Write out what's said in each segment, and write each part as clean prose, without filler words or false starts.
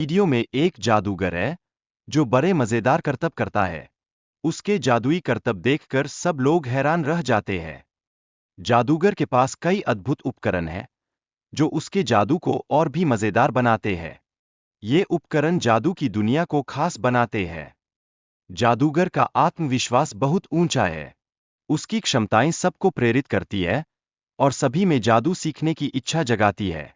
Video में एक जादूगर है जो बड़े मजेदार करतब करता है। उसके जादुई करतब देखकर सब लोग हैरान रह जाते हैं। जादूगर के पास कई अद्भुत उपकरण हैं जो उसके जादू को और भी मजेदार बनाते हैं। ये उपकरण जादू की दुनिया को खास बनाते हैं। जादूगर का आत्मविश्वास बहुत ऊंचा है। उसकी क्षमताएं सबको प्रेरित करती है और सभी में जादू सीखने की इच्छा जगाती है।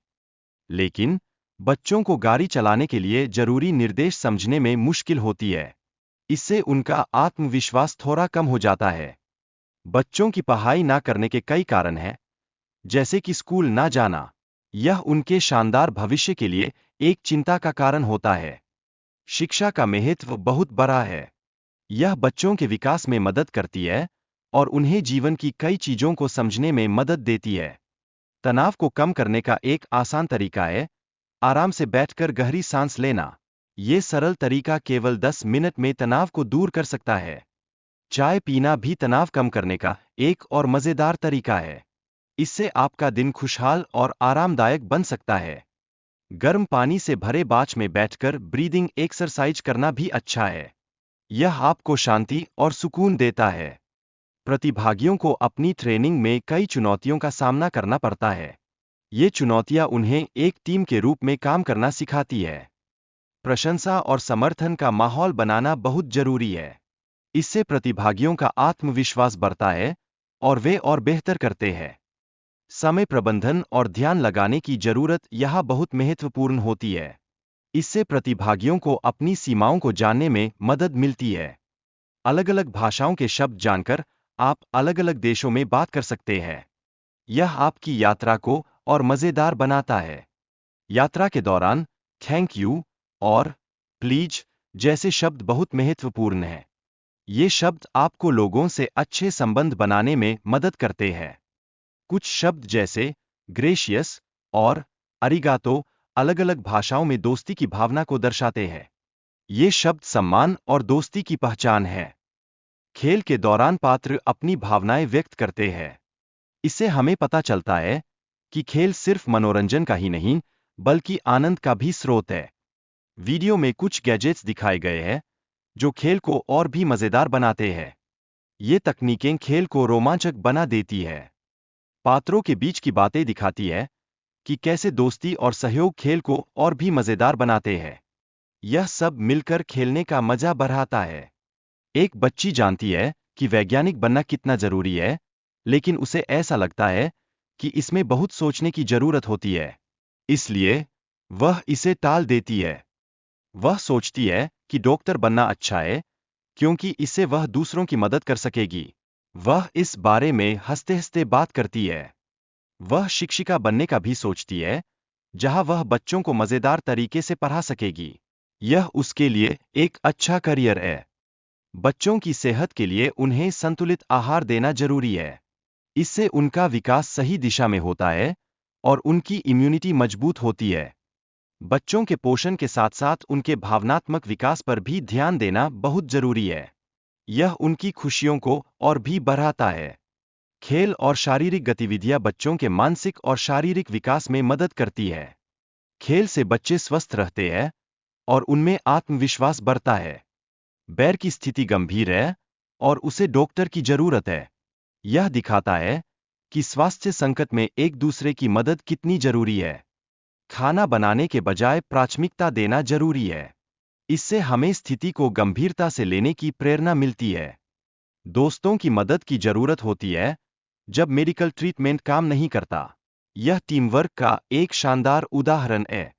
लेकिन बच्चों को गाड़ी चलाने के लिए जरूरी निर्देश समझने में मुश्किल होती है। इससे उनका आत्मविश्वास थोड़ा कम हो जाता है। बच्चों की पढ़ाई ना करने के कई कारण हैं, जैसे कि स्कूल ना जाना। यह उनके शानदार भविष्य के लिए एक चिंता का कारण होता है। शिक्षा का महत्व बहुत बड़ा है। यह बच्चों के विकास में मदद करती है और उन्हें जीवन की कई चीजों को समझने में मदद देती है। तनाव को कम करने का एक आसान तरीका है आराम से बैठकर गहरी सांस लेना। ये सरल तरीका केवल 10 मिनट में तनाव को दूर कर सकता है। चाय पीना भी तनाव कम करने का एक और मजेदार तरीका है। इससे आपका दिन खुशहाल और आरामदायक बन सकता है। गर्म पानी से भरे बाथ में बैठकर ब्रीदिंग एक्सरसाइज करना भी अच्छा है। यह आपको शांति और सुकून देता है। प्रतिभागियों को अपनी ट्रेनिंग में कई चुनौतियों का सामना करना पड़ता है। ये चुनौतियां उन्हें एक टीम के रूप में काम करना सिखाती है। प्रशंसा और समर्थन का माहौल बनाना बहुत जरूरी है। इससे प्रतिभागियों का आत्मविश्वास बढ़ता है और वे और बेहतर करते हैं। समय प्रबंधन और ध्यान लगाने की जरूरत यह बहुत महत्वपूर्ण होती है। इससे प्रतिभागियों को अपनी सीमाओं को जानने में मदद मिलती है। अलग अलग भाषाओं के शब्द जानकर आप अलग अलग देशों में बात कर सकते हैं। यह आपकी यात्रा को और मजेदार बनाता है। यात्रा के दौरान थैंक यू और प्लीज जैसे शब्द बहुत महत्वपूर्ण हैं। ये शब्द आपको लोगों से अच्छे संबंध बनाने में मदद करते हैं। कुछ शब्द जैसे ग्रेशियस और अरिगातो अलग अलग भाषाओं में दोस्ती की भावना को दर्शाते हैं। ये शब्द सम्मान और दोस्ती की पहचान है। खेल के दौरान पात्र अपनी भावनाएं व्यक्त करते हैं। इससे हमें पता चलता है कि खेल सिर्फ मनोरंजन का ही नहीं, बल्कि आनंद का भी स्रोत है। वीडियो में कुछ गैजेट्स दिखाए गए हैं जो खेल को और भी मजेदार बनाते हैं। ये तकनीकें खेल को रोमांचक बना देती है। पात्रों के बीच की बातें दिखाती है कि कैसे दोस्ती और सहयोग खेल को और भी मजेदार बनाते हैं। यह सब मिलकर खेलने का मजा बढ़ाता है। एक बच्ची जानती है कि वैज्ञानिक बनना कितना जरूरी है, लेकिन उसे ऐसा लगता है कि इसमें बहुत सोचने की जरूरत होती है। इसलिए वह इसे टाल देती है। वह सोचती है कि डॉक्टर बनना अच्छा है, क्योंकि इससे वह दूसरों की मदद कर सकेगी। वह इस बारे में हंसते हंसते बात करती है। वह शिक्षिका बनने का भी सोचती है, जहां वह बच्चों को मजेदार तरीके से पढ़ा सकेगी। यह उसके लिए एक अच्छा करियर है। बच्चों की सेहत के लिए उन्हें संतुलित आहार देना जरूरी है। इससे उनका विकास सही दिशा में होता है और उनकी इम्यूनिटी मजबूत होती है। बच्चों के पोषण के साथ साथ उनके भावनात्मक विकास पर भी ध्यान देना बहुत जरूरी है। यह उनकी खुशियों को और भी बढ़ाता है। खेल और शारीरिक गतिविधियां बच्चों के मानसिक और शारीरिक विकास में मदद करती है। खेल से बच्चे स्वस्थ रहते हैं और उनमें आत्मविश्वास बढ़ता है। बैर की स्थिति गंभीर है और उसे डॉक्टर की जरूरत है। यह दिखाता है कि स्वास्थ्य संकट में एक दूसरे की मदद कितनी जरूरी है। खाना बनाने के बजाय प्राथमिकता देना जरूरी है। इससे हमें स्थिति को गंभीरता से लेने की प्रेरणा मिलती है। दोस्तों की मदद की जरूरत होती है जब मेडिकल ट्रीटमेंट काम नहीं करता। यह टीम वर्क का एक शानदार उदाहरण है।